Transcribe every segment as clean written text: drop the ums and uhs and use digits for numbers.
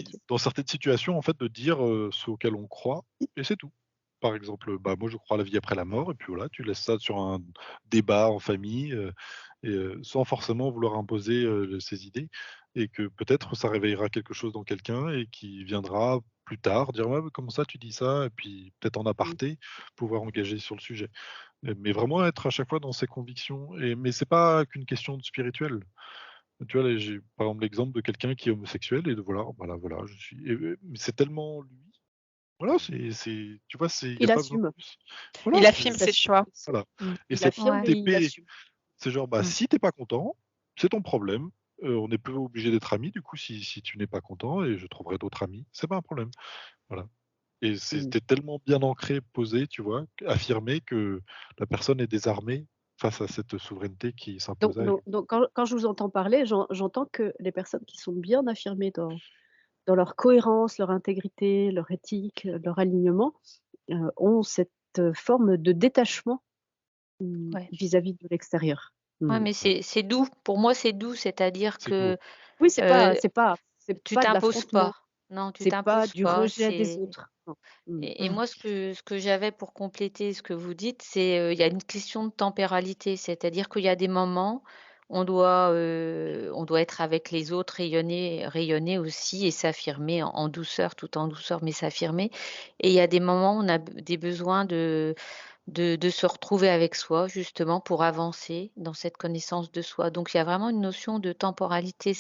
Mathieu. dans certaines situations, en fait, de dire, ce auquel on croit et c'est tout. Par exemple, bah, moi, je crois à la vie après la mort et puis voilà, tu laisses ça sur un débat en famille, et sans forcément vouloir imposer, ses idées et que peut-être ça réveillera quelque chose dans quelqu'un et qui viendra plus tard dire: «Ouais, mais comment ça tu dis ça?» et puis peut-être en Mmh. aparté, pouvoir engager sur le sujet. Mais vraiment être à chaque fois dans ses convictions mais c'est pas qu'une question de spirituel. Tu vois, là, j'ai par exemple l'exemple de quelqu'un qui est homosexuel et de voilà, je suis mais c'est tellement lui. Voilà, tu vois, il y a Il pas besoin de assume, plus. Voilà, Il c'est affirme ses choix. voilà et il c'est pas un affirme Ouais. et il TP, assume. c'est genre, bah, Mmh. si tu es pas content, c'est ton problème, on n'est plus obligé d'être amis du coup si tu n'es pas content et je trouverai d'autres amis, c'est pas un problème. Voilà et Mmh. c'était tellement bien ancré, posé, tu vois? Affirmé que la personne est désarmée face à cette souveraineté qui Donc s'impose à elle. donc donc quand je vous entends parler, j'entends que les personnes qui sont bien affirmées dans leur cohérence, leur intégrité, leur éthique, leur alignement, ont cette, forme de détachement, Ouais. vis-à-vis de l'extérieur. Ouais, Mmh. mais c'est doux. Pour moi, c'est doux, c'est-à-dire C'est tout, que, Oui, heu, c'est tu pas de t'imposes l'affrontement, pas. Non, tu c'est pas t'imposes du pas, rejet des c'est autres. Non. Mmh. et Mmh. moi, ce que j'avais pour compléter ce que vous dites, c'est, il y a une question de tempéralité. C'est-à-dire qu'il y a des moments, on doit être avec les autres, rayonner aussi et s'affirmer en douceur, tout en douceur, mais s'affirmer et il y a des moments où on a des besoins de se retrouver avec soi justement pour avancer dans cette connaissance de soi. Donc il y a vraiment une notion de temporalité.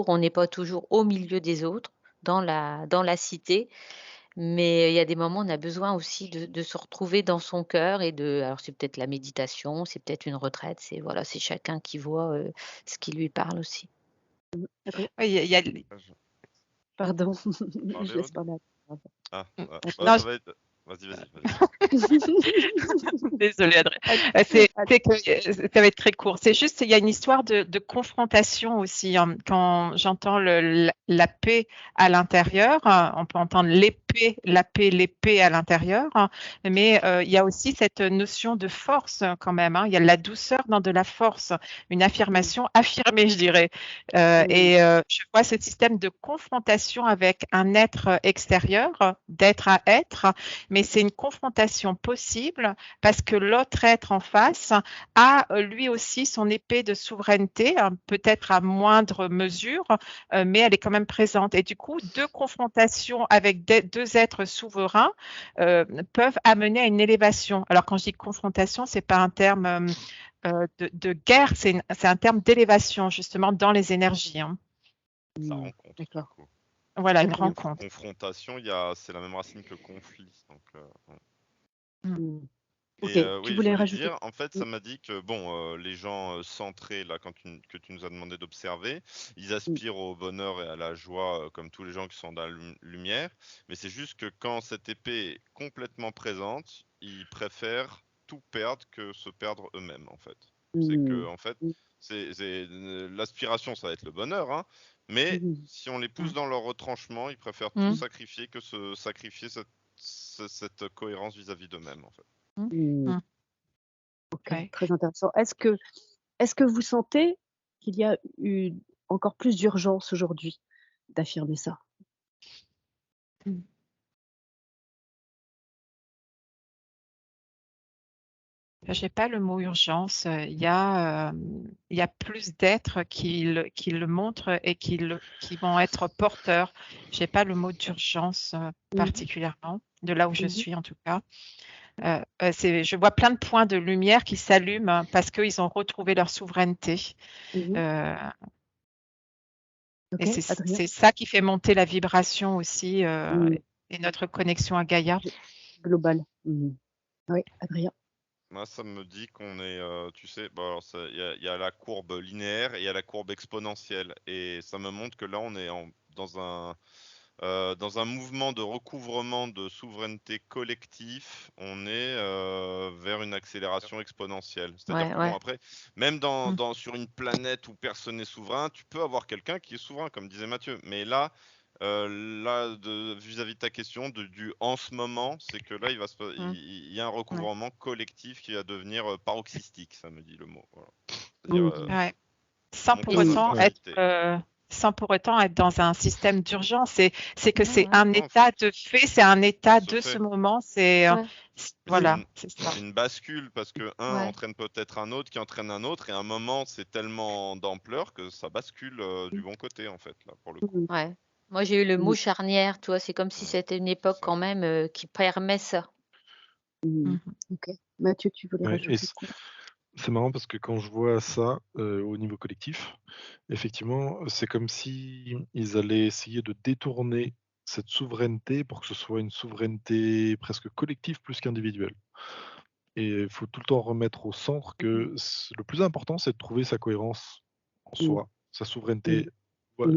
On n'est pas toujours au milieu des autres, dans la cité, mais il y a des moments où on a besoin aussi de se retrouver dans son cœur alors c'est peut-être la méditation, c'est peut-être une retraite, c'est chacun qui voit, ce qui lui parle aussi. Adrien, Oui, il y a Ah, je pardon, parlais, je laisse Aude? parler. Ah, mmh. bah, Adrien. Non, ça va être vas-y. désolée Adrien. Ad C'est ad c'est que, ça va être très court. C'est juste, il y a une histoire de confrontation aussi, hein. Quand j'entends la paix à l'intérieur, on peut entendre l'épée, la paix, l'épée à l'intérieur, hein, mais il y a aussi cette notion de force quand même, hein. Il y a de la douceur dans de la force, une affirmation affirmée, je dirais. Et je vois ce système de confrontation avec un être extérieur, d'être à être, mais c'est une confrontation possible parce que l'autre être en face a lui aussi son épée de souveraineté, peut-être à moindre mesure, mais elle est quand même présente. Et du coup, deux confrontations avec deux êtres souverains peuvent amener à une élévation. Alors quand je dis confrontation, c'est pas un terme de guerre, c'est un terme d'élévation justement dans les énergies, hein. Ça rencontre du D'accord. coup. Voilà, une Adrien. rencontre. Confrontation, c'est la même racine que conflit, donc Mm. Mmh. OK, et tu oui, je voulais voulais rajouter? dire, en fait, Mmh. ça m'a dit que bon, les gens, centrés là, que tu nous as demandé d'observer, ils Mmh. aspirent au bonheur et à la joie, comme tous les gens qui sont dans la lumière, mais c'est juste que quand cette épée est complètement présente, ils préfèrent tout perdre que se perdre eux-mêmes, en fait. C'est Mmh. que en fait, Mmh. l'aspiration, ça va être le bonheur, hein, mais Mmh. si on les pousse Mm. dans leur retranchement, ils préfèrent tout Mm. sacrifier que se sacrifier cette cohérence vis-à-vis d'eux-mêmes, en fait. Mm. Mmh. Mm. OK, Ouais. très intéressant. Est-ce que vous sentez qu'il y a eu encore plus d'urgence aujourd'hui d'affirmer ça? Mm. J'ai pas le mot urgence. Il y a plus d'êtres qui le montrent et qui vont être porteurs. J'ai pas le mot d'urgence Mmh. particulièrement, de là où je Mmh. suis en tout cas. Je vois plein de points de lumière qui s'allument parce qu'ils ont retrouvé leur souveraineté. Mmh. Euh, et OK, Adrien? c'est ça qui fait monter la vibration aussi Mmh. et notre connexion à Gaïa. Global. Mmh. Oui, Adrien? Moi, ça me dit qu'on est, tu sais, bah, alors il y a la courbe linéaire et il y a la courbe exponentielle. Et ça me montre que là, on est dans un mouvement de recouvrement de souveraineté collective. On est vers une accélération exponentielle. C'est-à-dire Ouais, que, bon, ouais. après, même Mm. sur une planète où personne n'est souverain, tu peux avoir quelqu'un qui est souverain, comme disait Mathieu. Mais là, vis-à-vis de ta question, en ce moment, c'est que là, Mm. il y a un Ouais. recouvrement collectif qui va devenir paroxystique, ça me dit le mot. Voilà. C'est-à-dire Mmh. Ouais. Sans pour monter en autant être intensité. sans pour autant être dans un système d'urgence. C'est que c'est un Non, état de fait, c'est un état se de fait. ce moment. C'est Ouais. voilà, une- c'est ça. C'est une bascule parce que un Ouais. entraîne peut-être un autre qui entraîne un autre et à un moment c'est tellement d'ampleur que ça bascule du bon côté en fait là pour le coup. Ouais. Moi, j'ai eu le mot charnière, tu vois, c'est comme si Ouais, c'était une époque c'est ça. quand même qui permet ça. Mhm. Ok. Mathieu, tu voulais Ouais, rajouter quoi? c'est marrant parce que quand je vois ça au niveau collectif, effectivement, c'est comme si ils allaient essayer de détourner cette souveraineté pour que ce soit une souveraineté presque collective plus qu'individuelle. Et il faut tout le temps remettre au centre que le plus important, c'est de trouver sa cohérence en soi, sa souveraineté,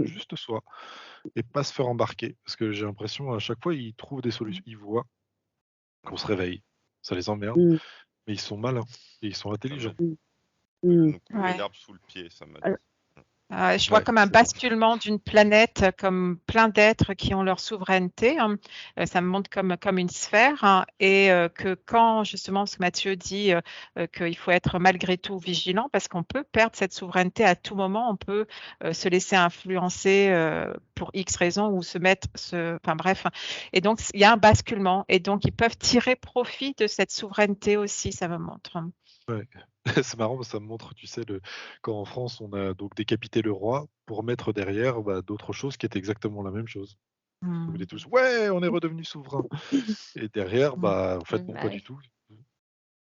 juste soi, et pas se faire embarquer. Parce que j'ai l'impression, à chaque fois, ils trouvent des solutions. Ils voient qu'on se réveille, ça les emmerde, mais ils sont malins et ils sont intelligents. Ils veulent nous couper Ouais. l'herbe sous le pied, ça m'a dit. Alors- Je vois Ouais, comme un c'est ça. basculement d'une planète, comme plein d'êtres qui ont leur souveraineté. Ça me montre comme une sphère, et que quand justement ce que Mathieu dit, qu'il faut être malgré tout vigilant parce qu'on peut perdre cette souveraineté à tout moment, on peut se laisser influencer pour X raisons ou enfin bref. Et donc il y a un basculement et donc ils peuvent tirer profit de cette souveraineté aussi, ça me montre. Ouais. C'est marrant, ça me montre, tu sais, quand en France, on a donc décapité le roi pour mettre derrière d'autres choses qui étaient exactement la même chose. On était tous, ouais, on est redevenu souverain. Et derrière, en fait, non, Bah pas oui. du tout. Ouais,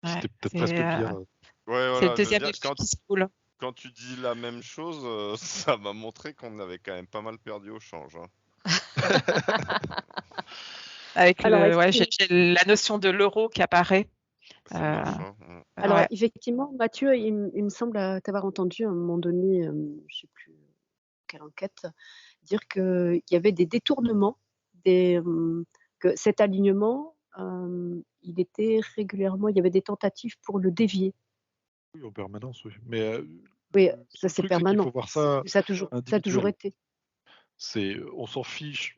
C'était peut-être presque pire. Ouais, c'est le voilà, je veux deuxième dire, effet qui se coule. quand tu dis la même chose, ça m'a montré qu'on avait quand même pas mal perdu au change. Hein. Avec Alors, j'ai la notion de l'euro qui apparaît. C'est moche. Hein. Alors, Ouais. effectivement, Mathieu, il me semble t'avoir entendu à un moment donné, je ne sais plus quelle enquête, dire qu'il y avait des détournements, que cet alignement, il était régulièrement, il y avait des tentatives pour le dévier. Oui, en permanence, oui. Mais Oui, le ça seul c'est truc, c'est qu'il faut permanent. voir ça Ça a toujours individuel. été. On s'en fiche.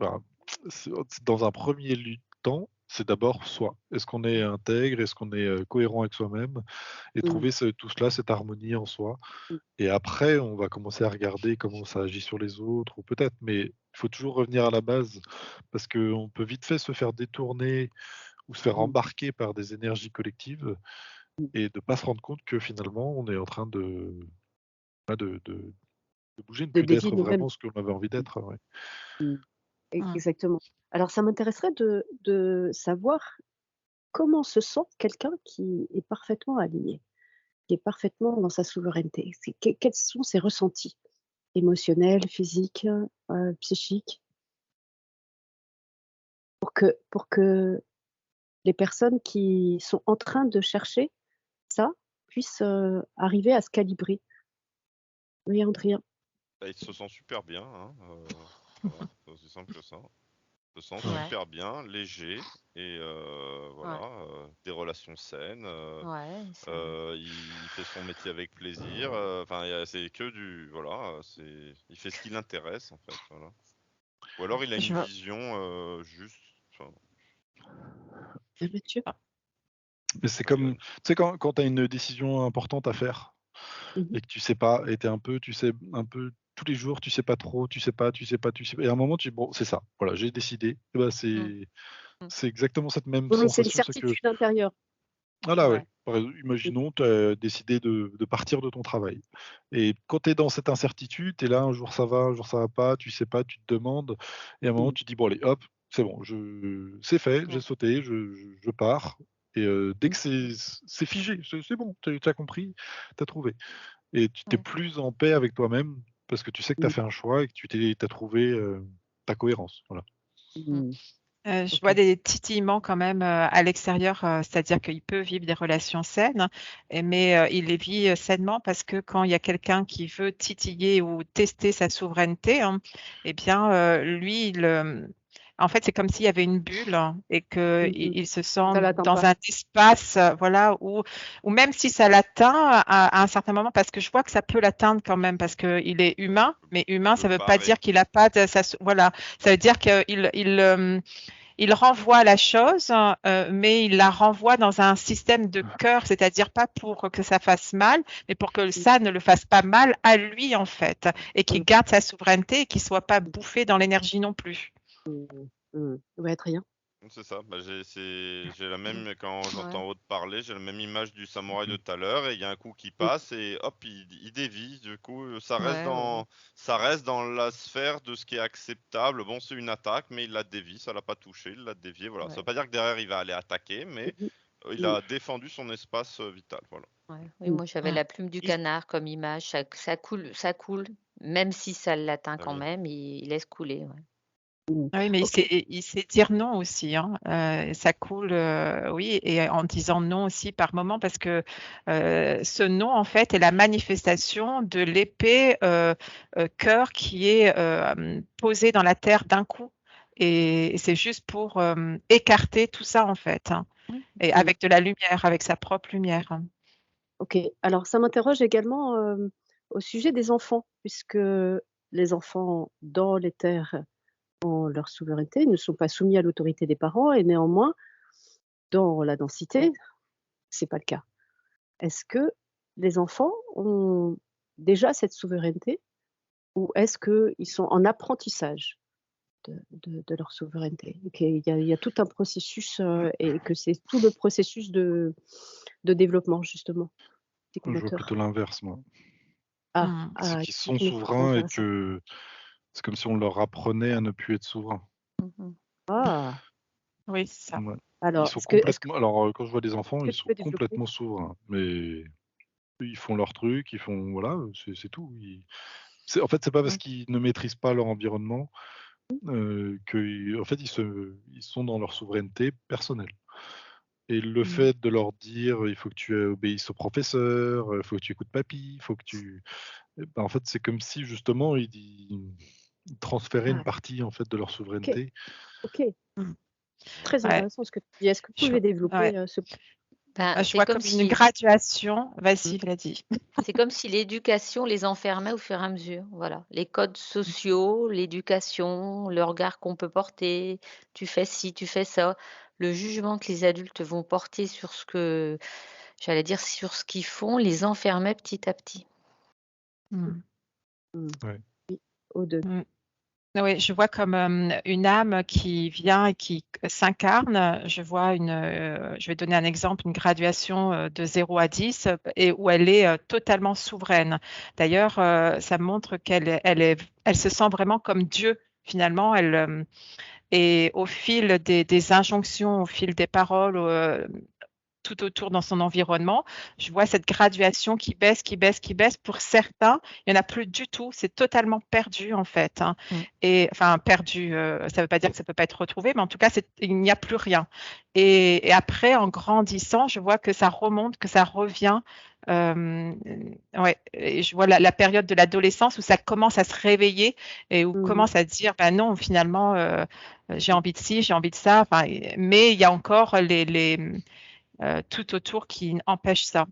Dans un premier temps, c'est d'abord soi. Est-ce qu'on est intègre? Est-ce qu'on est cohérent avec soi-même? Et trouver tout cela, cette harmonie en soi. Et après, on va commencer à regarder comment ça agit sur les autres, ou peut-être, mais il faut toujours revenir à la base, parce qu'on peut vite fait se faire détourner ou se faire embarquer par des énergies collectives et de ne pas se rendre compte que finalement, on est en train de bouger, ne De plus dévier d'être nous-mêmes. vraiment ce qu'on avait envie d'être. Ouais. Exactement. Alors, ça m'intéresserait de savoir comment se sent quelqu'un qui est parfaitement aligné, qui est parfaitement dans sa souveraineté. Quels sont ses ressentis émotionnels, physiques, psychiques, pour que les personnes qui sont en train de chercher ça puissent arriver à se calibrer. Oui, Andrea. Bah, il se sent super bien. Hein. Voilà, c'est aussi simple que ça. Il se sent super bien, léger et voilà, des relations saines. Il fait son métier avec plaisir. Enfin, c'est que du voilà, il fait ce qui l'intéresse en fait. Voilà. Ou alors il a une vision juste. Mathieu. Mais c'est comme, tu sais, quand tu as une décision importante à faire et que tu sais pas, et tu sais un peu tous les jours, tu sais pas trop, tu sais pas. Et à un moment, tu dis, bon, c'est ça, voilà, j'ai décidé. Et ben, c'est exactement cette même Oui, mais c'est une sensation. C'est que, certitude intérieure. voilà, Ouais. ouais. Imaginons, tu as décidé de partir de ton travail. Et quand tu es dans cette incertitude, tu es là, un jour ça va, un jour ça va pas, tu sais pas, tu te demandes. Et à un moment, tu te dis, bon, allez, hop, c'est bon, c'est fait, j'ai sauté, je pars. Et dès que c'est figé, c'est bon, tu as compris, tu as trouvé. Et tu t'es plus en paix avec toi-même parce que tu sais que tu as fait un choix et que tu as trouvé ta cohérence. Voilà. Je vois des titillements quand même à l'extérieur, c'est-à-dire qu'il peut vivre des relations saines, mais il les vit sainement parce que quand il y a quelqu'un qui veut titiller ou tester sa souveraineté, eh bien, lui, en fait, c'est comme s'il y avait une bulle et qu'il se sent dans un espace, voilà, où même si ça l'atteint à un certain moment, parce que je vois que ça peut l'atteindre quand même, parce qu'il est humain, mais humain, ça ne veut pas dire qu'il n'a pas de... voilà, ça veut dire qu'il il renvoie la chose, mais il la renvoie dans un système de cœur, c'est-à-dire pas pour que ça fasse mal, mais pour que ça ne le fasse pas mal à lui en fait, et qu'il garde sa souveraineté et qu'il soit pas bouffé dans l'énergie non plus. Ouais, très bien. C'est ça. Bah, j'ai la même, quand j'entends Ouais. Aude parler, j'ai la même image du samouraï de tout à l'heure, et il y a un coup qui passe, et hop, il dévie. Du coup, ça reste Ouais, dans, ça reste dans la sphère de ce qui est acceptable. Bon, c'est une attaque, mais il la dévie, ça l'a pas touché, il l'a dévié. Voilà. Ça ouais. veut pas dire que derrière il va aller attaquer, mais il a défendu son espace vital. Voilà. Ouais. Oui, moi j'avais la plume du canard comme image. Ça coule, même si ça l'atteint Ah quand oui. même, il laisse couler. Ouais. Oui, mais Ok. il sait dire non aussi, hein. Ça coule, oui, et en disant non aussi par moment, parce que ce non, en fait, est la manifestation de l'épée cœur qui est posée dans la terre d'un coup. Et c'est juste pour écarter tout ça, en fait, hein. Et avec de la lumière, avec sa propre lumière. Ok. Alors, ça m'interroge également au sujet des enfants, puisque les enfants dans les terres ont leur souveraineté, ne sont pas soumis à l'autorité des parents, et néanmoins, dans la densité, c'est pas le cas. Est-ce que les enfants ont déjà cette souveraineté, ou est-ce qu'ils sont en apprentissage de leur souveraineté? Il y a tout un processus et que c'est tout le processus de développement, justement, Je vois psychomoteur. plutôt l'inverse, moi. C'est qu'ils sont Explique-nous, c'est souverains et intéressant. que c'est comme si on leur apprenait à ne plus être souverains. Mhm. Ah, Oui, c'est ça. Ouais. Ils alors, sont est-ce complètement. Alors, quand je vois des enfants, que ils tu sont peux développer? complètement souverains. Mais ils font leur truc, ils font voilà, c'est tout. En fait, c'est pas parce qu'ils ne maîtrisent pas leur environnement que, en fait, ils sont dans leur souveraineté personnelle. Et le fait de leur dire, il faut que tu obéisses au professeur, il faut que tu écoutes papy, il faut que tu, en fait, c'est comme si justement ils transféraient une Ah, partie en fait de leur ok, souveraineté. ok. Mm. Très Ouais. intéressant ce que tu dis. Est-ce que vous pouvez Ouais. développer ce Ben, Je c'est vois comme comme une si, graduation. Vas-y, Vladi. c'est comme si l'éducation les enfermait au fur et à mesure. Voilà, les codes sociaux, l'éducation, le regard qu'on peut porter. Tu fais ci, tu fais ça. Le jugement que les adultes vont porter sur ce que, j'allais dire, sur ce qu'ils font, les enfermait petit à petit. Mm. Ouais. aux deux? Mm. Oui, je vois comme une âme qui vient et qui s'incarne. Je vois je vais donner un exemple, une graduation de 0 à 10 et où elle est totalement souveraine. D'ailleurs, ça montre elle se sent vraiment comme Dieu. Finalement, et au fil des injonctions, au fil des paroles, tout autour dans son environnement, je vois cette graduation qui baisse, qui baisse, qui baisse. Pour certains, il n'y en a plus du tout. C'est totalement perdu, en fait, hein. Et enfin, perdu, ça ne veut pas dire que ça ne peut pas être retrouvé, mais en tout cas, il n'y a plus rien. Et après, en grandissant, je vois que ça remonte, que ça revient. Ouais, et je vois la période de l'adolescence où ça commence à se réveiller et où commence à dire, ben non, finalement, j'ai envie de ci, j'ai envie de ça. Enfin, mais il y a encore tout autour qui empêche ça.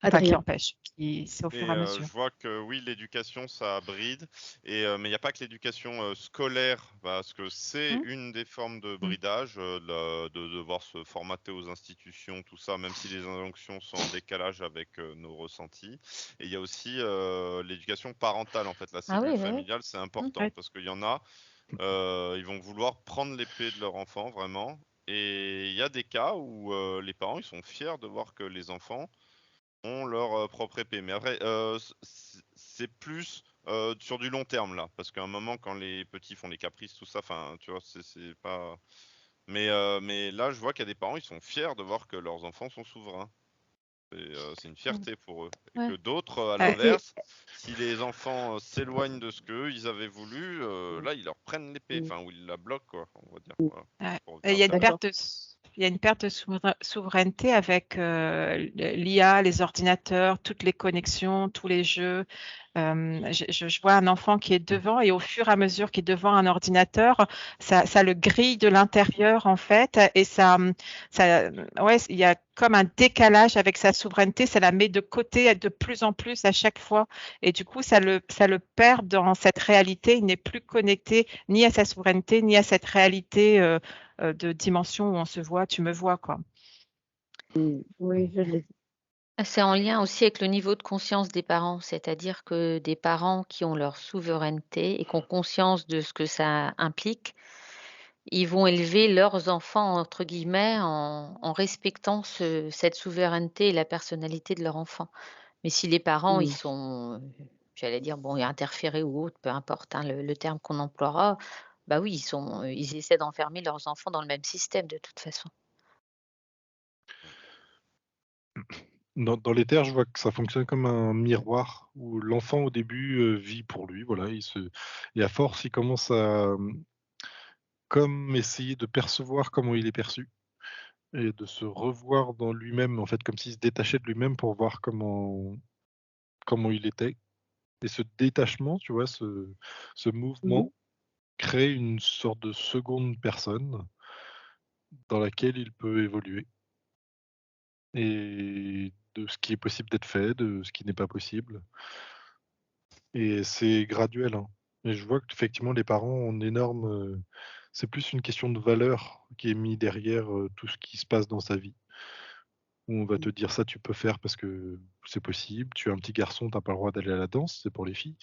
Enfin, qui Adrien. empêche, c'est au fur Et et à mesure. je vois que oui, l'éducation, ça bride. Mais il n'y a pas que l'éducation scolaire, parce que c'est une des formes de bridage, de devoir se formater aux institutions, tout ça, même si les injonctions sont en décalage avec nos ressentis. Et il y a aussi l'éducation parentale, en fait. La Ah cellule oui, oui, oui. familiale, c'est important, parce qu'il y en a, ils vont vouloir prendre l'épée de leur enfant, vraiment. Et il y a des cas où les parents, ils sont fiers de voir que les enfants ont leur propre épée. Mais après, c'est plus sur du long terme là, parce qu'à un moment, quand les petits font les caprices, tout ça, enfin, tu vois, c'est pas. Mais là, je vois qu'il y a des parents, ils sont fiers de voir que leurs enfants sont souverains. C'est une fierté pour eux. Et Ouais. que d'autres, à Ouais. l'inverse, si les enfants s'éloignent de ce qu'eux, ils avaient voulu, là, ils leur prennent l'épée, enfin, ou ils la bloquent, quoi, on va dire. Voilà. Ouais. Pour Et revenir il y a à une D'accord. perte il y a une perte de souveraineté avec l'IA, les ordinateurs, toutes les connexions, tous les jeux. Je vois un enfant qui est devant et au fur et à mesure qu'il est devant un ordinateur, ça le grille de l'intérieur en fait et ouais, il y a comme un décalage avec sa souveraineté, ça la met de côté de plus en plus à chaque fois et du coup ça le perd dans cette réalité. Il n'est plus connecté ni à sa souveraineté ni à cette réalité de dimension où on se voit, tu me vois quoi. Oui, je l'ai dit. C'est en lien aussi avec le niveau de conscience des parents, c'est-à-dire que des parents qui ont leur souveraineté et qui ont conscience de ce que ça implique, ils vont élever leurs enfants, entre guillemets, en respectant cette souveraineté et la personnalité de leur enfant. Mais si les parents, ils sont, j'allais dire, bon, interférés ou autre, peu importe hein, le terme qu'on emploiera, bah oui, ils essaient d'enfermer leurs enfants dans le même système de toute façon. Dans les terres, je vois que ça fonctionne comme un miroir où l'enfant au début vit pour lui, voilà, et à force, il commence à comme essayer de percevoir comment il est perçu et de se revoir dans lui-même, en fait, comme s'il se détachait de lui-même pour voir comment il était. Et ce détachement, tu vois, ce Mhm. mouvement crée une sorte de seconde personne dans laquelle il peut évoluer et de ce qui est possible d'être fait, de ce qui n'est pas possible. Et c'est graduel, hein. Et je vois qu'effectivement les parents ont une énorme, c'est plus une question de valeur qui est mis derrière, tout ce qui se passe dans sa vie. Où on va te dire: «Ça, tu peux faire parce que c'est possible. Tu es un petit garçon, tu as pas le droit d'aller à la danse, c'est pour les filles.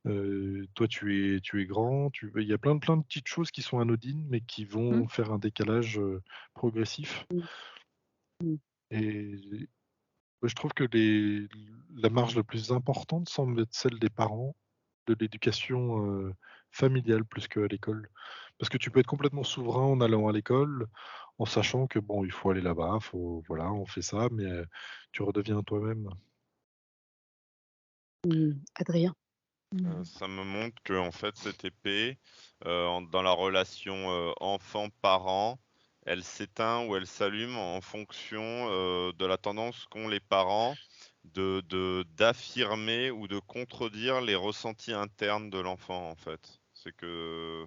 Toi, tu es grand». Il y a plein de petites choses qui sont anodines, mais qui Mmh. vont faire un décalage, progressif. Mm. Et je trouve que la marge la plus importante semble être celle des parents, de l'éducation, familiale plus qu'à l'école. Parce que tu peux être complètement souverain en allant à l'école, en sachant que bon, il faut aller là-bas, voilà, on fait ça, mais tu redeviens toi-même. Adrien. Ça me montre que en fait cette épée, dans la relation enfant-parent, elle s'éteint ou elle s'allume en fonction de la tendance qu'ont les parents d'affirmer ou de contredire les ressentis internes de l'enfant en fait. C'est que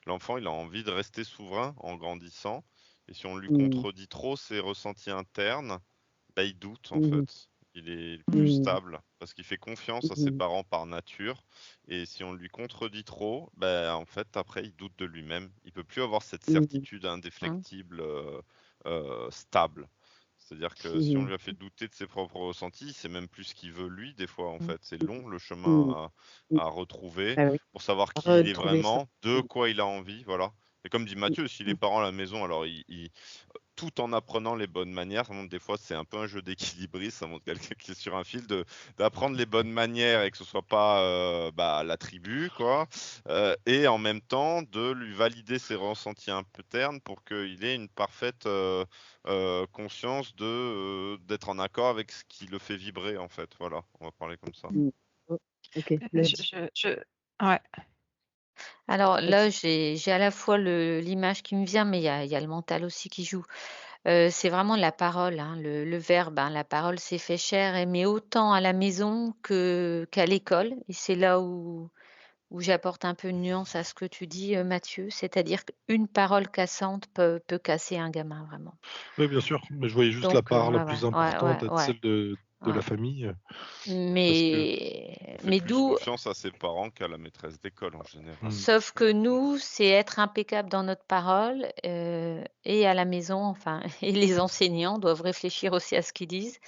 l'enfant il a envie de rester souverain en grandissant et si on lui Mm. contredit trop ses ressentis internes, bah, il doute en Mhm. fait. Il est plus Mm. stable parce qu'il fait confiance à ses Mhm. parents par nature. Et si on lui contredit trop, bah, en fait, après, il doute de lui-même. Il peut plus avoir cette Mhm. certitude Mmh. indéflectible, stable. C'est-à-dire que si on Mhm. lui a fait douter de ses propres ressentis, c'est même plus ce qu'il veut lui, des fois, en fait. C'est long le Mm. chemin Mm. à retrouver Ah oui, pour savoir qui il est retrouver ça. vraiment, de quoi il a envie, voilà. Et comme dit Mm. Mathieu, si les Mm. parents à la maison, alors tout en apprenant les bonnes manières. Ça montre des fois c'est un peu un jeu d'équilibriste, ça montre quelqu'un qui est sur un fil d'apprendre les bonnes manières et que ce soit pas la tribu quoi. Et en même temps de lui valider ses ressentis internes pour qu'il ait une parfaite conscience d'être en accord avec ce qui le fait vibrer en fait. Voilà, on va parler comme ça. Mm. Oh, ok, Let's. Ouais. Alors là, j'ai à la fois l'image qui me vient, mais il y a le mental aussi qui joue. C'est vraiment la parole, hein, le verbe, hein. La parole s'est fait chair et mais autant à la maison qu'à l'école et c'est là où j'apporte un peu de nuance à ce que tu dis, Mathieu. C'est-à-dire qu'une parole cassante peut casser un gamin vraiment. Oui, bien sûr, mais je voyais juste la Donc part la ouais, ouais, plus ouais, ouais, importante être ouais, celle de la ouais. famille, parce que On fait Mais plus d'où confiance à ses parents qu'à la maîtresse d'école en général. mmh, sauf que nous, c'est être impeccable dans notre parole, et à la maison, enfin et les enseignants doivent réfléchir aussi à ce qu'ils disent,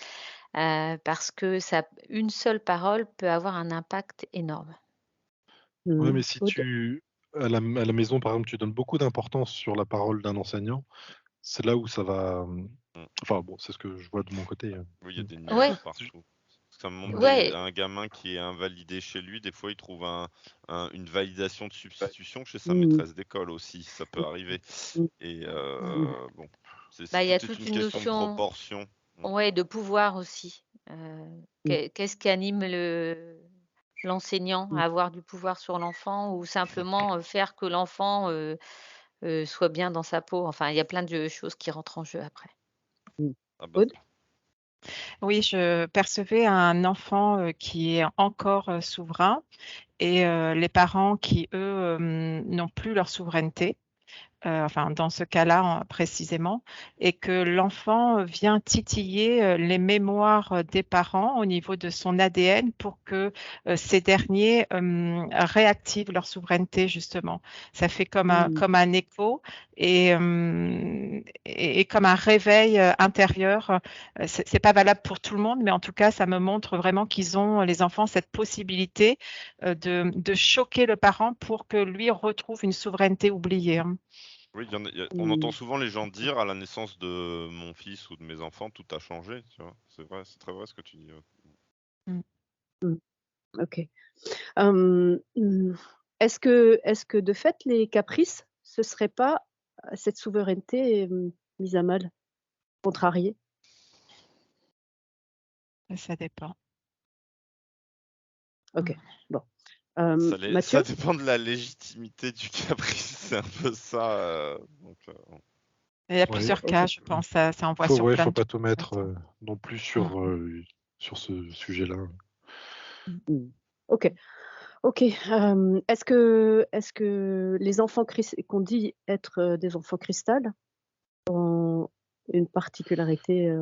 parce que ça une seule parole peut avoir un impact énorme. ouais, Mm. mais si à la maison, par exemple, tu donnes beaucoup d'importance sur la parole d'un enseignant, c'est là où ça va, Mm. enfin bon, c'est ce que je vois de mon côté, Oui, il y a mmh. des Ouais, nuances partout. Ça me montre ouais, un gamin qui est invalidé chez lui, des fois il trouve une validation de substitution chez sa Mm. maîtresse d'école aussi, ça peut arriver. Mm. Et Mm. bon, bah, il y a tout est toute une une question de notion, proportion. Mm. ouais, de pouvoir aussi. Mm. Qu'est-ce qui anime l'enseignant? Mm. Avoir du pouvoir sur l'enfant ou simplement, faire que l'enfant, soit bien dans sa peau. Enfin, il y a plein de choses qui rentrent en jeu après. Ah bah, Aude? Oui, je percevais un enfant qui est encore souverain et les parents qui, eux, n'ont plus leur souveraineté. Enfin dans ce cas-là précisément, et que l'enfant vient titiller les mémoires des parents au niveau de son ADN pour que ces derniers réactivent leur souveraineté justement. Ça fait comme un écho et comme un réveil intérieur. C'est pas valable pour tout le monde, mais en tout cas, ça me montre vraiment qu'ils ont, les enfants, cette possibilité de choquer le parent pour que lui retrouve une souveraineté oubliée. oui, on entend souvent les gens dire à la naissance de mon fils ou de mes enfants, tout a changé, tu vois. C'est vrai, c'est très vrai ce que tu dis. Ouais. OK. Est-ce que de fait les caprices, ce serait pas cette souveraineté, mise à mal, contrariée? Ça dépend. OK, bon. Ça Mathieu? dépend de la légitimité du caprice, c'est un peu ça. Donc, Il y a Ouais. plusieurs OK. cas, je pense, ça envoie sur plein Faut de pas trucs, tout en mettre fait. non plus sur ce sujet-là. OK. OK. Est-ce que les enfants qu'on dit être des enfants cristal ont une particularité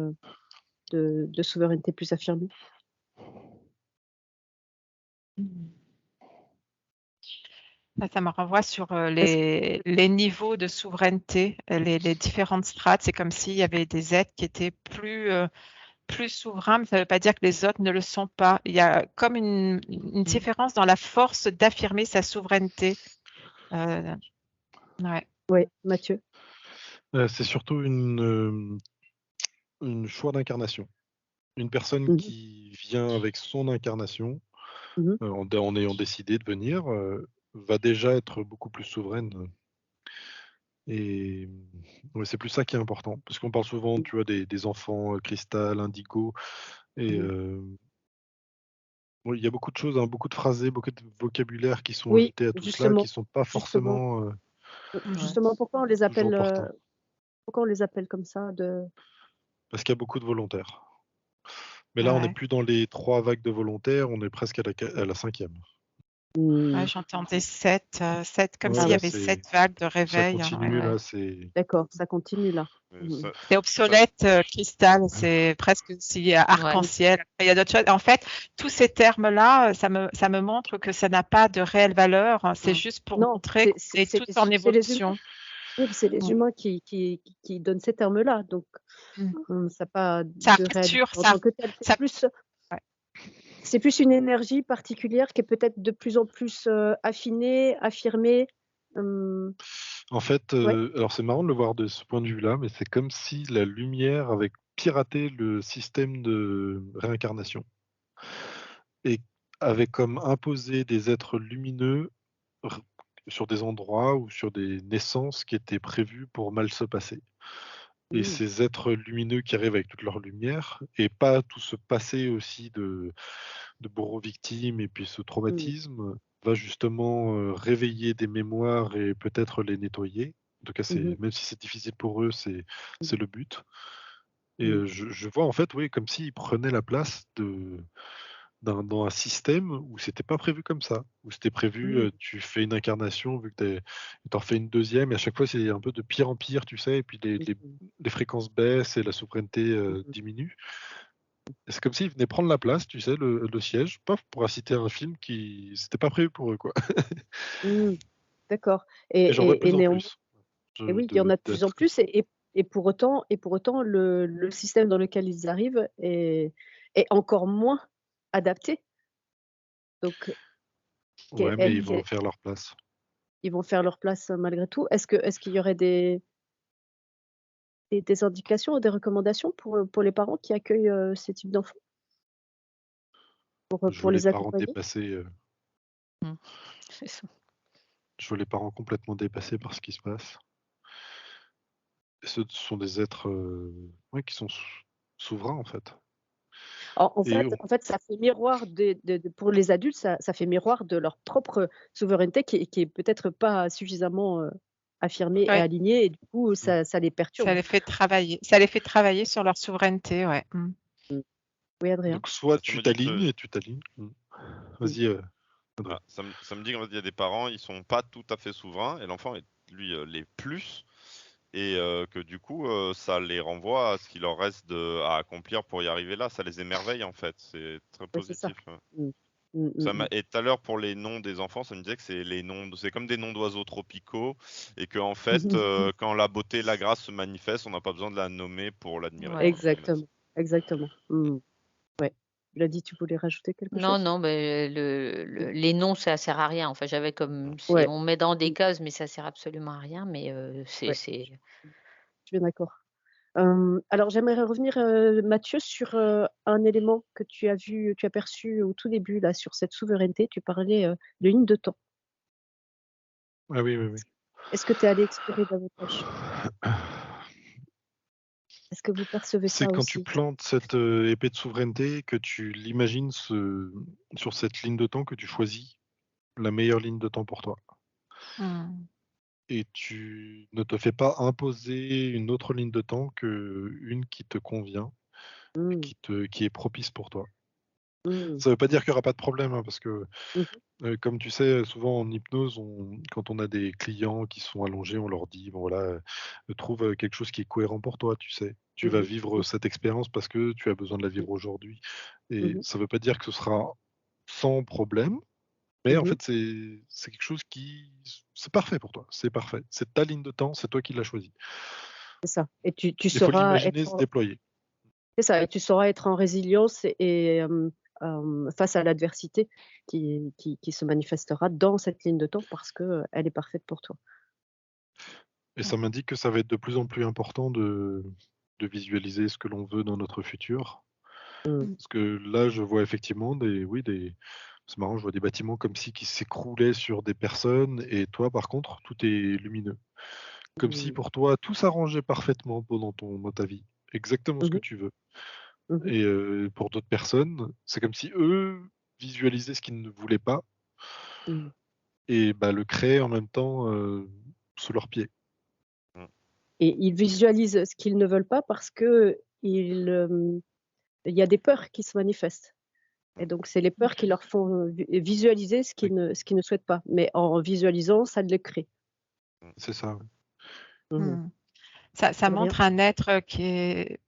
de souveraineté plus affirmée? Ça me renvoie sur Est-ce les niveaux de souveraineté, les différentes strates. C'est comme s'il y avait des êtres qui étaient plus souverains, mais ça ne veut pas dire que les autres ne le sont pas. Il y a comme une différence dans la force d'affirmer sa souveraineté. Ouais. Oui, Mathieu? C'est surtout une choix d'incarnation. Une personne Mmh mh. qui vient avec son incarnation, Mmh. en ayant décidé de venir, va déjà être beaucoup plus souveraine, et ouais, c'est plus ça qui est important. Parce qu'on parle souvent, tu vois, des enfants, cristal, indigo, et Mmh. oui, il y a beaucoup de choses, hein, beaucoup de phrasés, beaucoup de vocabulaire qui sont Oui, ajoutés à tout cela, qui justement, sont pas justement, forcément, Ouais. justement, toujours opportuns. pourquoi on les appelle comme ça de Parce qu'il y a beaucoup de volontaires. Mais là, on n'est Ouais. plus dans les 3 vagues de volontaires, on est presque à la 5e. Ouais, j'entendais 7, comme Ouais, Ah s'il y ouais, avait 7 vagues de ça réveil. Ouais. continue là, c'est d'accord, ça continue là. mais Mmh. C'est ça- obsolète, cristal, c'est presque aussi arc-en-ciel. Après, il y a d'autres choses. En fait, tous ces termes-là, ça me montre que ça n'a pas de réelle valeur. C'est Mm. juste pour Non, montrer qu'on est tous en c'est les humains. évolution. Oui, c'est les Mm. humains qui donnent ces termes-là, donc Mm. ça a pas Ça de réalité rassure, en tant que tel. ça, ouais. C'est plus une énergie particulière qui est peut-être de plus en plus, affinée, affirmée. Hem, en fait, ouais. alors c'est marrant de le voir de ce point de vue-là, mais c'est comme si la lumière avait piraté le système de réincarnation et avait comme imposé des êtres lumineux r sur des endroits ou sur des naissances qui étaient prévues pour mal se passer. Et Mmh. ces êtres lumineux qui arrivent avec toute leur lumière et pas tout ce passé aussi de bourreaux victimes et puis ce Mmh. traumatisme va justement, réveiller des mémoires et peut-être les nettoyer. En tout cas, Mmh mh. c'est même si c'est difficile pour eux, c'est le but, et Mmh. je vois en fait, oui, comme s'ils prenaient la place dans un système où c'était pas prévu comme ça, où c'était prévu, Mmh. tu fais une incarnation vu que tu en refais une deuxième et à chaque fois c'est un peu de pire en pire, tu sais? Et puis Mmh mh. les fréquences baissent et la souveraineté, Mmh. diminue. Et c'est comme s'ils venaient prendre la place, tu sais, le siège, paf, pour inciter un film qui c'était pas prévu pour eux, quoi. Mmh. D'accord, Et j'en vois de et plus en néanmoins, plus, et je oui, il y en a de plus en d'êtres comme plus, ça. et pour autant le système dans lequel ils arrivent est encore moins adapté. Donc Ouais, mais ils vont faire leur place. ils vont faire leur place, malgré tout. Est-ce qu'il y aurait des indications ou des recommandations pour les parents qui accueillent, ces types d'enfants? Je Pour vois les les parents accompagner? dépassés, Mm. C'est ça. je vois les parents complètement dépassés par ce qui se passe. Et ce sont des êtres, ouais, qui sont souverains, en fait. En Et fait on en fait, ça fait miroir de pour les adultes, ça fait miroir de leur propre souveraineté qui est peut-être pas suffisamment, affirmés et Ouais, alignés, et du coup, Mmh. ça les ça perturbe. les fait travailler. Ça les fait travailler sur leur souveraineté, ouais. Mmh. Oui, Adrien? Donc soit Ça tu me dit t'alignes que et tu t'alignes. Mmh. Vas-y, Adrien. ça me dit qu'il y a des parents, ils sont pas tout à fait souverains et l'enfant est lui l'est plus et que du coup ça les renvoie à ce qu'il leur reste à accomplir pour y arriver là. Ça les émerveille en fait. C'est très Ouais, c'est ça. positif. Ouais. Mmh. Mmh, mmh, mmh. Et tout à l'heure pour les noms des enfants, ça me disait que c'est comme des noms d'oiseaux tropicaux et que en fait quand la beauté et la grâce se manifestent, on n'a pas besoin de la nommer pour l'admirer. Ouais. Quoi, limite. Exactement, exactement. Mmh. Ouais. Tu l'as dit, tu voulais rajouter quelque Non, chose? non, mais les noms, ça sert à rien. Enfin, j'avais comme Ouais. on met dans des Mmh. cases, mais ça sert absolument à rien. Mais Ouais, c'est je suis bien d'accord. Alors j'aimerais revenir, Mathieu, sur, un élément que tu as perçu au tout début là, sur cette souveraineté. Tu parlais, de ligne de temps. Ah oui, oui, oui. Est-ce que tu es allé explorer davantage? Est-ce que vous percevez C'est ça quand tu aussi? plantes cette, épée de souveraineté, que tu l'imagines sur cette ligne de temps, que tu choisis la meilleure ligne de temps pour toi. Mmh. Et tu ne te fais pas imposer une autre ligne de temps qu'une qui te convient et Mmh. qui est propice pour toi. Mmh. Ça ne veut pas dire qu'il y aura pas de problème, hein, parce que, Mmh comme tu sais, souvent en hypnose, quand on a des clients qui sont allongés, on leur dit: «Bon voilà, trouve, quelque chose qui est cohérent pour toi», tu sais? Tu vas mh. vivre cette expérience parce que tu as besoin de la Mmh. vivre aujourd'hui, Mmh et mh. ça ne veut pas dire que ce sera sans problème, mais en Mmh. fait, c'est quelque chose qui c'est parfait pour toi, c'est parfait. C'est ta ligne de temps, c'est toi qui l'as choisie. C'est ça, et tu Il faut sauras l'imaginer être se en déployer. c'est ça, et tu sauras être en résilience face à l'adversité qui se manifestera dans cette ligne de temps parce que, elle est parfaite pour toi. Et ça m'indique que ça va être de plus en plus important de visualiser ce que l'on veut dans notre futur. Mmh. Mmh. Parce que là, je vois effectivement c'est marrant, je vois des bâtiments comme si qui s'écroulaient sur des personnes, et toi, par contre, tout est lumineux. Comme si Mmh. pour toi, tout s'arrangeait parfaitement dans ta vie. Exactement ce Mmh que mh. tu veux. Mmh. Et pour d'autres personnes, c'est comme si eux visualisaient ce qu'ils ne voulaient pas, Mmh. et bah, le créaient en même temps, sous leurs pieds. Mm. Et ils visualisent ce qu'ils ne veulent pas parce qu'il y a des peurs qui se manifestent, et donc c'est les peurs qui leur font visualiser Oui, ce qu'ils ne souhaitent pas, mais en visualisant, ça le crée. c'est ça, ouais. Mmh mh. Mmh. Ça Adrien? montre un être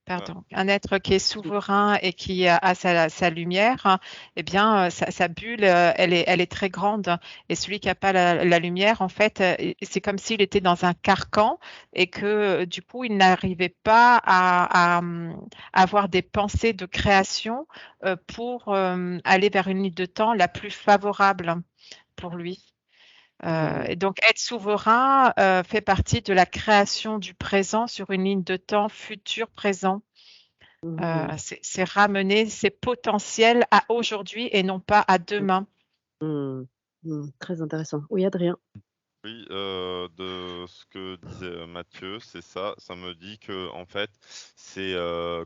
Ah, un être qui est Mmh. souverain et qui a sa lumière, hein. Eh bien, sa bulle, elle est très grande, et celui qui a pas la lumière, en fait, c'est comme s'il était dans un carcan et que, du coup, il n'arrivait pas avoir des pensées de création, pour, aller vers une ligne de temps la plus favorable pour lui. Mmh. Et donc être souverain, fait partie de la création du présent sur une ligne de temps futur présent. Mmh. C'est ramener ses potentiels à aujourd'hui et non pas à Mmh. demain. Mmh. Mmh. Très intéressant. Oui, Adrien? oui, de ce que disait Mathieu, c'est ça. Ça me dit que en fait, c'est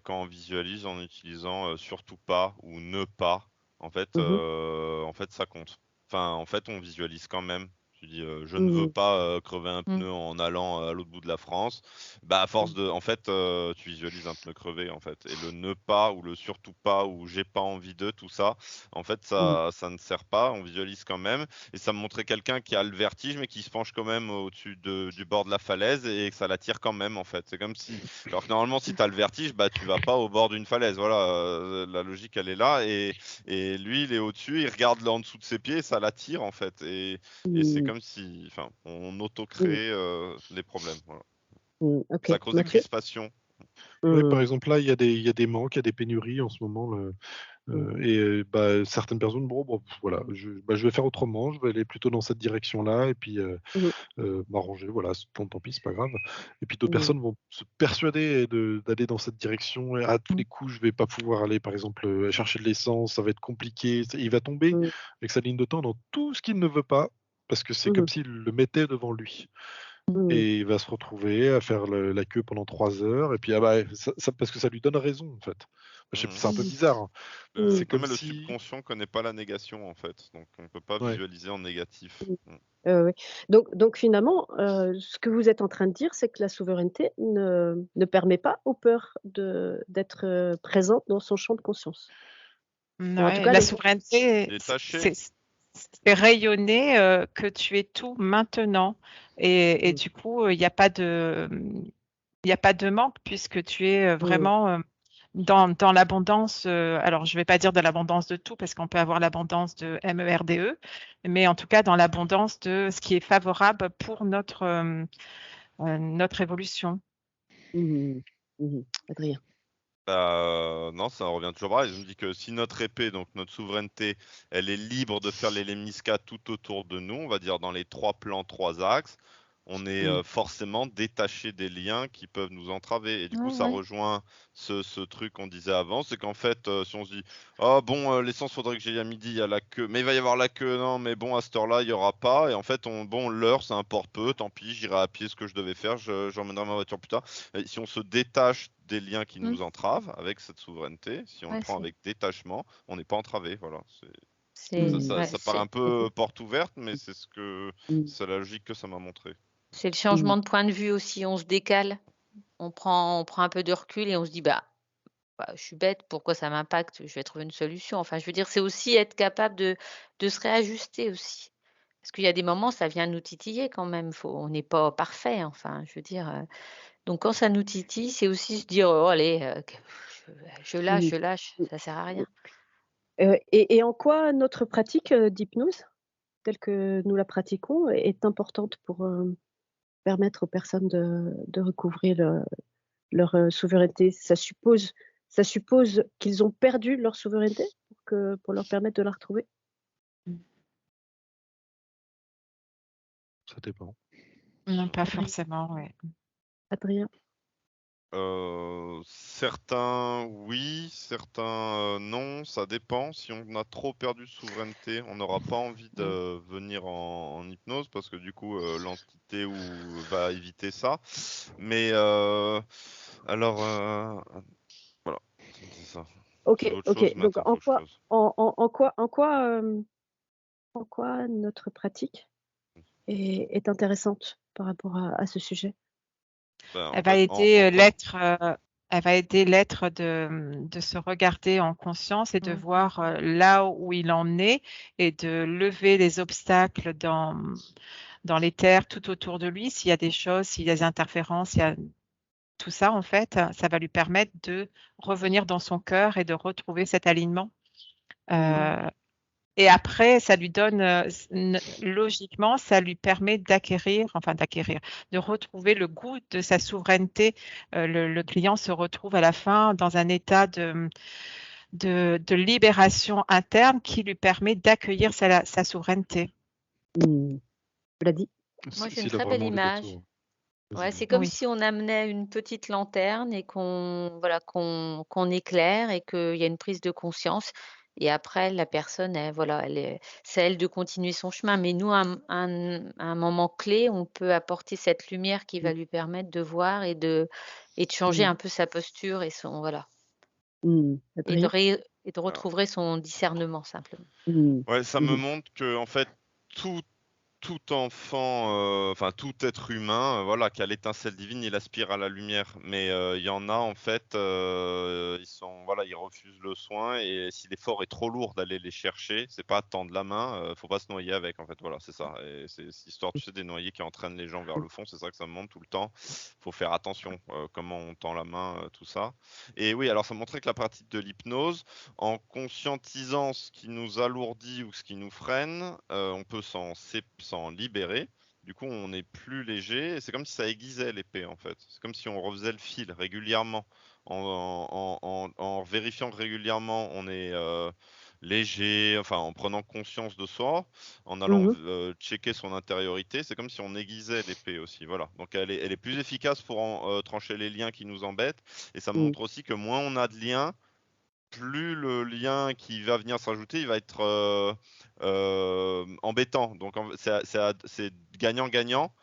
quand on visualise en utilisant surtout pas ou ne pas. Mmh mh. En fait, ça compte. Enfin, en fait, on visualise quand même. Tu dis, je ne veux Mmh. pas crever un Mmh. pneu en allant à l'autre bout de la France. Bah, à force Mmh. de, en fait, tu visualises un pneu crevé, en fait. Et le ne pas ou le surtout pas ou j'ai pas envie de tout ça, en fait, Mmh. ça ne sert pas. On visualise quand même. Et ça me montrait quelqu'un qui a le vertige, mais qui se penche quand même au-dessus du bord de la falaise et que ça l'attire quand même, en fait. C'est comme si. Alors que normalement, si tu as le vertige, bah, tu vas pas au bord d'une falaise. Voilà, la logique, elle est là. Et lui, il est au-dessus, il regarde là en dessous de ses pieds et ça l'attire, en fait. Et c'est Mmh. comme si. Enfin, on Mmh. auto-crée les problèmes. Voilà. Mmh. OK. Ça crée des Mathieu? crispations. Ouais, par Mmh. exemple, là, il y a des manques, il y a des pénuries en ce moment, Mmh. et bah, certaines personnes, bon, voilà, je vais faire autrement, je vais aller plutôt dans cette direction-là, et puis, Mmh. m'arranger, voilà, tant pis, c'est pas grave. Et puis d'autres Mmh. personnes vont se persuader d'aller dans cette direction, et à tous Mmh. les coups, je vais pas pouvoir aller, par exemple, chercher de l'essence, ça va être compliqué. Il va tomber Mmh. avec sa ligne de temps dans tout ce qu'il ne veut pas, parce que c'est Mmh comme mh. s'il le mettait devant lui. Mmh. et il va se retrouver à faire la queue pendant 3 heures et puis, parce que ça lui donne raison, en fait. Je sais, Mhm. c'est un peu Mmh. bizarre, hein. Mmh. C'est Non, comme mais le si subconscient connaît pas la négation en fait, donc on peut pas ouais. visualiser en négatif. Mmh. Mm. Oui. Donc finalement, ce que vous êtes en train de dire, c'est que la souveraineté ne permet pas aux peurs d'être, présentes dans son champ de conscience. Ou en tout Ouais, cas la les souveraineté, Détaché. c'est rayonner que tu es tout maintenant. Et Mmh. du coup, il n'y a pas de, il y a pas de manque puisque tu es Mmh. vraiment dans l'abondance. Alors, je ne vais pas dire de l'abondance de tout parce qu'on peut avoir l'abondance de MERDE, mais en tout cas dans l'abondance de ce qui est favorable pour notre évolution. Mmh. Mmh. Adrien. Bah, non, ça revient toujours pareil. Je me dis que si notre épée, donc notre souveraineté, elle est libre de faire les lemniscats tout autour de nous, on va dire dans les 3 plans, 3 axes, on est Mmh. forcément détaché des liens qui peuvent nous entraver. Et du coup, Ouais, ça ouais. rejoint ce truc qu'on disait avant, c'est qu'en fait, si on se dit, ah bon, l'essence, faudrait que j'aille à midi, il y a la queue, mais il va y avoir la queue, non, mais bon, à cette heure-là, il y aura pas. Et en fait, bon, l'heure, ça importe peu, tant pis, j'irai à pied ce que je devais faire, j'emmènerai ma voiture plus tard. Et si on se détache des liens qui Mm. nous entravent avec cette souveraineté, si on le Ouais, prend avec détachement, on n'est pas entravé. Voilà. Mmh. ouais, Ça paraît un peu porte ouverte, mais Mmh. c'est la logique que ça m'a montré. c'est le Mmh. changement de point de vue aussi. On se décale, on prend un peu de recul et on se dit bah, je suis bête, pourquoi ça m'impacte? Je vais trouver une solution. Enfin, je veux dire, c'est aussi être capable de se réajuster aussi. Parce qu'il y a des moments, ça vient nous titiller quand même. On n'est pas parfait. Enfin, je veux dire. Donc quand ça nous titille, c'est aussi se dire oh allez, Mmh. je lâche, ça sert à rien. Et en quoi notre pratique, d'hypnose, telle que nous la pratiquons, est importante pour, permettre aux personnes de recouvrer leur, souveraineté? Ça suppose qu'ils ont perdu leur souveraineté pour leur permettre de la retrouver? Ça dépend. Non, pas Adrien? forcément, ouais. Adrien? Certains oui, certains non, ça dépend. Si on a trop perdu de souveraineté, on n'aura pas envie Mmh. de venir en hypnose parce que du coup, l'entité va éviter ça. Mais alors, voilà, c'est ça. OK, C'est autre OK. chose, mais Donc attends, c'est autre chose. en quoi notre pratique est intéressante par rapport à ce sujet? Ben, en Elle va fait, aider elle va aider l'être de se regarder en conscience et de Mmh. voir là où il en est et de lever les obstacles dans les terres tout autour de lui. S'il y a des choses, s'il y a des interférences, il y a tout ça, en fait, ça va lui permettre de revenir dans son cœur et de retrouver cet alignement. Euh, Et après, ça lui donne, logiquement, ça lui permet de retrouver le goût de sa souveraineté. Le client se retrouve à la fin dans un état de libération interne qui lui permet d'accueillir sa souveraineté. Mmh. Tu l'as dit? Moi, j'ai une S'il a très belle vraiment envie d'être image. sourd. Ouais, Vas-y, c'est dis. comme Oui. si on amenait une petite lanterne et qu'on éclaire et qu'il y a une prise de conscience et après la personne c'est à elle de continuer son chemin. Mais nous, à un moment clé, on peut apporter cette lumière qui Mmh. va lui permettre de voir et de changer Mmh. un peu sa posture et son voilà Mmh. Adrien? et de retrouver son discernement simplement. Mmh. Ouais, ça me Mmh. montre que en fait, tout tout enfant, enfin tout être humain, voilà, qui a l'étincelle divine, il aspire à la lumière. Mais, il y en a en fait, ils refusent le soin et si l'effort est trop lourd d'aller les chercher, c'est pas tendre la main, faut pas se noyer avec en fait, voilà, c'est ça. Et c'est cette histoire, tu sais, des noyers qui entraînent les gens vers le fond, c'est ça que ça me montre tout le temps. Faut faire attention, comment on tend la main, tout ça. Et oui, alors ça montrait que la pratique de l'hypnose, en conscientisant ce qui nous alourdit ou ce qui nous freine, on peut s'en libérer. Du coup, on est plus léger et c'est comme si ça aiguisait l'épée en fait. C'est comme si on refaisait le fil régulièrement. En vérifiant que régulièrement on est léger, enfin en prenant conscience de soi, en allant Mmh. checker son intériorité, c'est comme si on aiguisait l'épée aussi. Voilà. Donc elle est plus efficace pour trancher les liens qui nous embêtent. Et ça me Mmh. montre aussi que moins on a de liens, plus le lien qui va venir s'ajouter, il va être embêtant. Donc c'est gagnant-gagnant.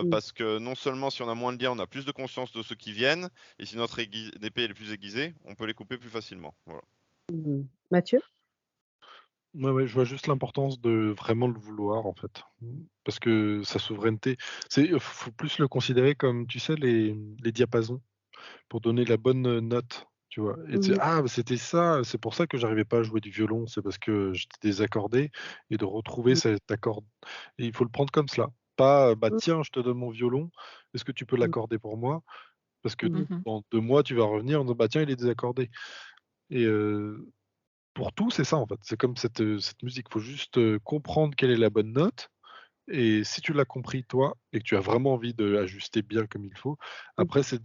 parce que non seulement si on a moins de liens, on a plus de conscience de ceux qui viennent, et si notre épée est plus aiguisée, on peut les couper plus facilement. Voilà. Mathieu? Ouais, je vois juste l'importance de vraiment le vouloir, en fait. Parce que sa souveraineté, faut plus le considérer comme, tu sais, les diapasons, pour donner la bonne note, tu vois. Et tu sais, ah, bah, c'était ça, c'est pour ça que j'arrivais pas à jouer du violon, c'est parce que j'étais désaccordé, et de retrouver cet accord. Et il faut le prendre comme cela. Pas, bah tiens, je te donne mon violon, est-ce que tu peux l'accorder pour moi? Parce que Mhm. dans 2 mois, tu vas revenir en disant, bah tiens, il est désaccordé. Et pour tout, c'est ça en fait. C'est comme cette musique. Il faut juste comprendre quelle est la bonne note. Et si tu l'as compris toi et que tu as vraiment envie d'ajuster bien comme il faut, après c'est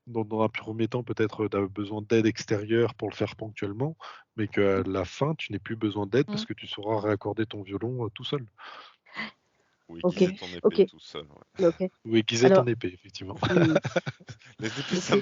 dans un premier temps peut-être tu as besoin d'aide extérieure pour le faire ponctuellement, mais qu'à la fin tu n'aies plus besoin d'aide parce que tu sauras réaccorder ton violon tout seul. Ou Ok, aiguiser ton épée ok, tout seul. Ouais. ok. Ou aiguiser Alors, ton épée, effectivement. Les épées, ok. ça me